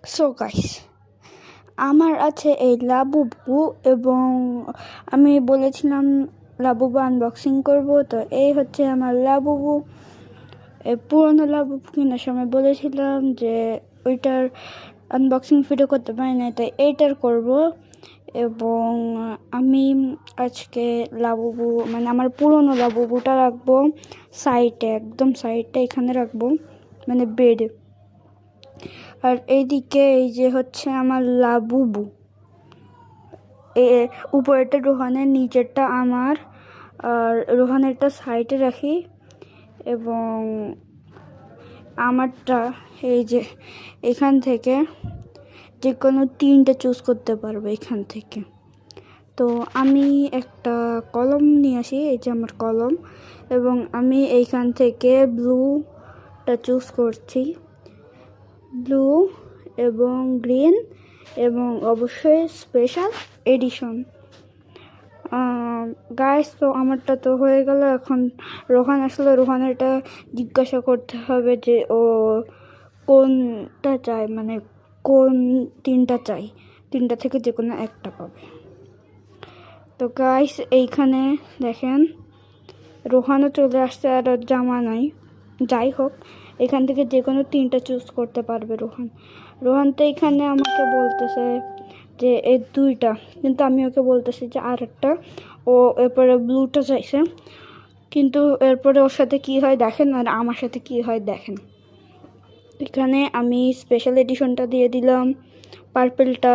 So guys, আমার আছে এই লাবুবু, এবং আমি বলেছিলাম লাবুবু আনবক্সিং করব। তো এই হচ্ছে আমার লাবুবু। এই পুরোনো লাবুবু কেনার সময় বলেছিলাম যে ওইটার আনবক্সিং ভিডিও করতে পারি না, তাই এইটার করব। এবং আমি আজকে লাবুবু মানে আমার পুরোনো লাবুবুটা রাখবো সাইডে, একদম সাইডে এখানে রাখবো, মানে বেডে। আর এইদিকে এই যে হচ্ছে আমার লাবুবু, উপরেরটা রোহানের, নিচেরটা আমার। আর রোহানেরটা সাইডে রাখি, এবং আমারটা এই যে এখান থেকে যে কোনো তিনটে চুজ করতে পারবে এখান থেকে। তো আমি একটা কলম নিয়ে আসি, এই যে আমার কলম, এবং আমি এইখান থেকে ব্লুটা চুজ করছি, ব্লু এবং গ্রিন, এবং অবশ্যই স্পেশাল এডিশন। গাইস, তো আমারটা তো হয়ে গেল। এখন রোহান আসলে রোহানেরটা জিজ্ঞাসা করতে হবে যে ও কোনটা চায়, মানে কোন তিনটা চাই, তিনটা থেকে যে কোনো একটা পাবে। তো গাইস, এইখানে দেখেন রোহানও চলে আসছে, আর জামা নাই। যাই হোক, এখান থেকে যে কোনো তিনটা চুজ করতে পারবে রোহান তো এখানে আমাকে বলতেছে যে এই দুইটা, কিন্তু আমি ওকে বলতেছি যে আর একটা। ও এরপরে ব্লুটা চাইছে, কিন্তু এরপরে ওর সাথে কি হয় দেখেন, আর আমার সাথে কি হয় দেখেন। এখানে আমি স্পেশাল এডিশনটা দিয়ে দিলাম, পার্পেলটা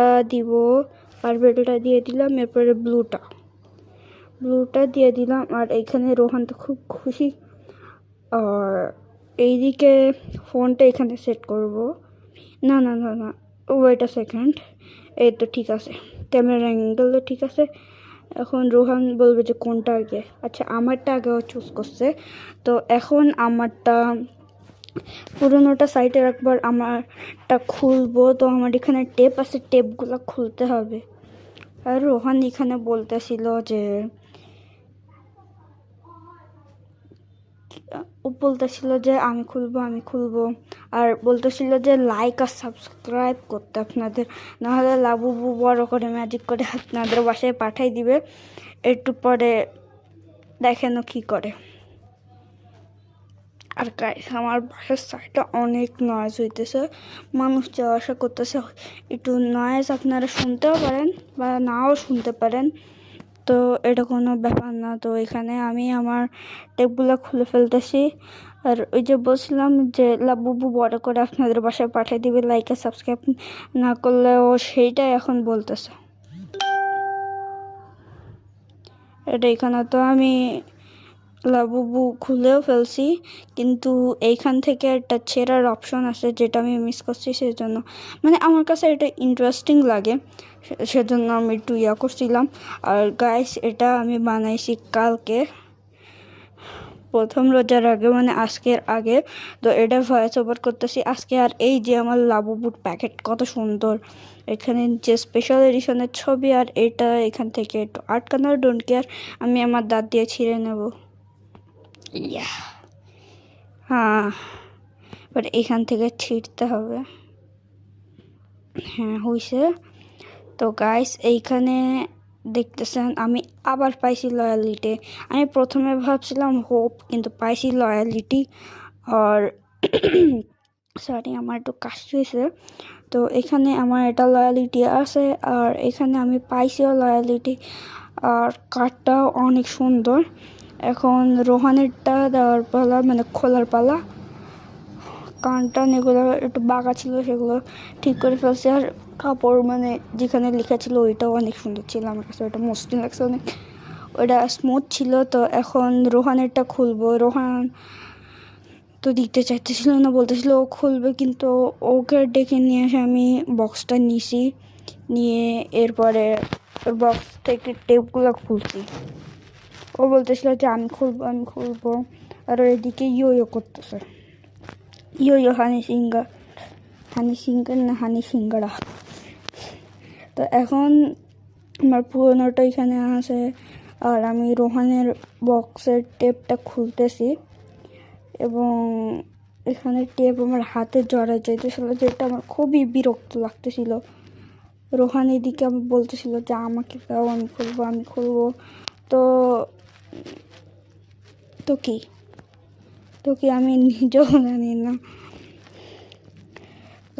দিয়ে দিলাম, এরপরে ব্লুটা দিয়ে দিলাম। আর এইখানে রোহান তো খুব খুশি। আর এইদিকে ফোনটা এখানে সেট করব। না না না না, ওয়েট আ সেকেন্ড, এই তো ঠিক আছে, ক্যামেরার অ্যাঙ্গেলও ঠিক আছে। এখন রোহান বলবে যে কোনটা আগে। আচ্ছা, আমারটা আগেও চুজ করছে, তো এখন আমারটা পুরোনোটা সাইডে রাখবার আমারটা খুলবো। তো আমার এখানে টেপ আছে, টেপগুলো খুলতে হবে। আর রোহান এখানে বলতেছিল যে আমি খুলবো, আর বলতেছিল যে লাইক আর সাবস্ক্রাইব করতে আপনাদের, নাহলে লাবুবু বড় করে ম্যাজিক করে আপনাদের বাসায় পাঠাই দিবে। একটু পরে দেখেন কি করে। আর গাইস, আমার বাসার সাইডে অনেক নয়েজ হইতেছে, মানুষ যাওয়া আসা করতেছে। একটু নয়েজ আপনারা শুনতেও পারেন বা নাও শুনতে পারেন, তো এটা কোনো ব্যাপার না। তো এখানে আমি আমার টেপগুলো খুলে ফেলতেছি। আর ওই যে বলছিলাম যে লাবুবু বড় করে আপনাদের বাসায় পাঠিয়ে দিবে, লাইক আর সাবস্ক্রাইব না করলেও, সেইটাই এখন বলতেছে। এটা এখানে তো আমি লাবুবু খুলেও ফেলছি, কিন্তু এইখান থেকে একটা ছেঁড়ার অপশন আছে, যেটা আমি মিস করছি। সেজন্য মানে আমার কাছে এটা ইন্টারেস্টিং লাগে, সেজন্য আমি একটু করছিলাম। আর গাইস, এটা আমি বানাইছি কালকে, প্রথম রোজার আগে, মানে আজকের আগে। তো এটা ভয়েস ওভার করতেছি আজকে। আর এই যে আমার লাবুবুর প্যাকেট কত সুন্দর, এখানে যে স্পেশাল এডিশনের ছবি, আর এটা এখান থেকে একটু আটকানোর, ডোন্ট কেয়ার, আমি আমার দাঁত দিয়ে ছিঁড়ে নেব। ইয়া, হ্যাঁ, বাট এখান থেকে ছিঁড়তে হবে। হ্যাঁ, হয়েছে। তো গাইস, এইখানে দেখতেছেন আমি আবার পাইছি লয়ালিটি। আমি প্রথমে ভাবছিলাম হোপ, কিন্তু পাইছি লয়ালিটি। আর সরি, আমার একটু কাশি হয়েছে। তো এখানে আমার এটা লয়ালিটি আছে, আর এখানে আমি পাইছিও লয়ালিটি। আর কার্ডটাও অনেক সুন্দর। এখন রোহানেরটা দেওয়ার পালা, মানে খোলার পালা। কানটা এগুলো একটু বাঁকা ছিল, সেগুলো ঠিক করে ফেলছে। আর কাপড়, মানে যেখানে লেখা ছিল ওইটাও অনেক সুন্দর ছিল, আমার কাছে ওটা মসৃণ লাগছে অনেক, ওইটা স্মুথ ছিল। তো এখন রোহানেরটা খুলবো। রোহান তো দিতে চাইতেছিল না, বলতেছিল ও খুলবে, কিন্তু ওকে ডেকে নিয়ে এসে আমি বক্সটা নিয়ে এরপরে বক্স থেকে টেপগুলো খুলছি। ও বলতেছিল যে আমি খুলবো। আর এদিকে ইয়ো করতেছে, ইয়ো হানি সিঙ্গারা। তো এখন আমার পুরোনোটা এখানে আছে, আর আমি রোহানের বক্সের টেপটা খুলতেছি। এবং এখানে টেপ আমার হাতে জড়ায় যাইতেছিল, যেটা আমার খুবই বিরক্ত লাগতেছিল। রোহান এদিকে আমি বলতেছিল যে আমাকে দাও, আমি খুলবো। তো তো কি তো কি আমি নিজেও জানি না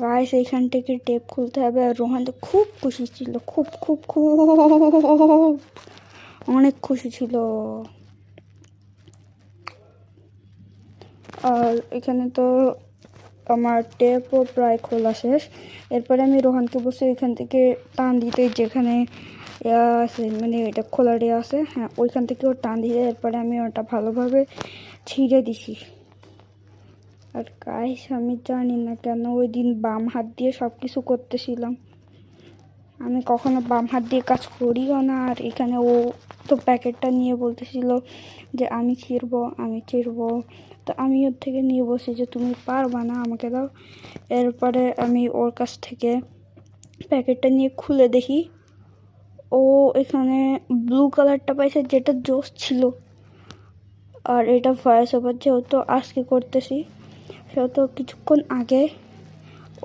গাইস। এইখান থেকে টেপ খুলতে হবে। আর রোহান তো খুব খুশি ছিল, খুব খুব খুব অনেক খুশি ছিল। আর এখানে তো আমার টেপও প্রায় খোলা শেষ। এরপরে আমি রোহানকে বসে এখান থেকে টান দিতে, যেখানে আছে মানে এটা খোলার আছে, হ্যাঁ ওইখান থেকেও টান দিতে। এরপরে আমি ওটা ভালোভাবে ছিঁড়ে দিছি। আর গাইস আমি জানি না কেন ওই দিন বাম হাত দিয়ে সব কিছু করতেছিলাম। আমি কখনো বাম হাত দিয়ে কাজ করিও না। আর এখানে ও তো প্যাকেটটা নিয়ে বলতেছিল যে আমি ছিঁড়বো। তো আমি ওর থেকে নিয়ে বসি যে তুমি পারবা না, আমাকে দাও। এরপরে আমি ওর কাছ থেকে প্যাকেটটা নিয়ে খুলে দেখি ও এখানে ব্লু কালারটা পাইছে, যেটা জোস ছিল। আর এটা ভয়েস ওভার যেহেতু আজকে করতেছি, সেহেতু কিছুক্ষণ আগে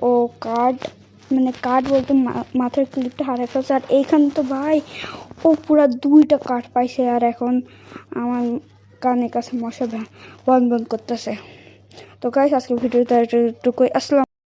ও কার্ড বলতে মাথার ক্লিপটা হারিয়ে ফেলছে। আর এইখানে তো ভাই ও পুরা 2টা কার্ড পাইছে। আর এখন আমার কানের কাছে মশা বন করতেছে। তো গাইস আজকে ভিডিওটা এতটুকুই। আসসালাম।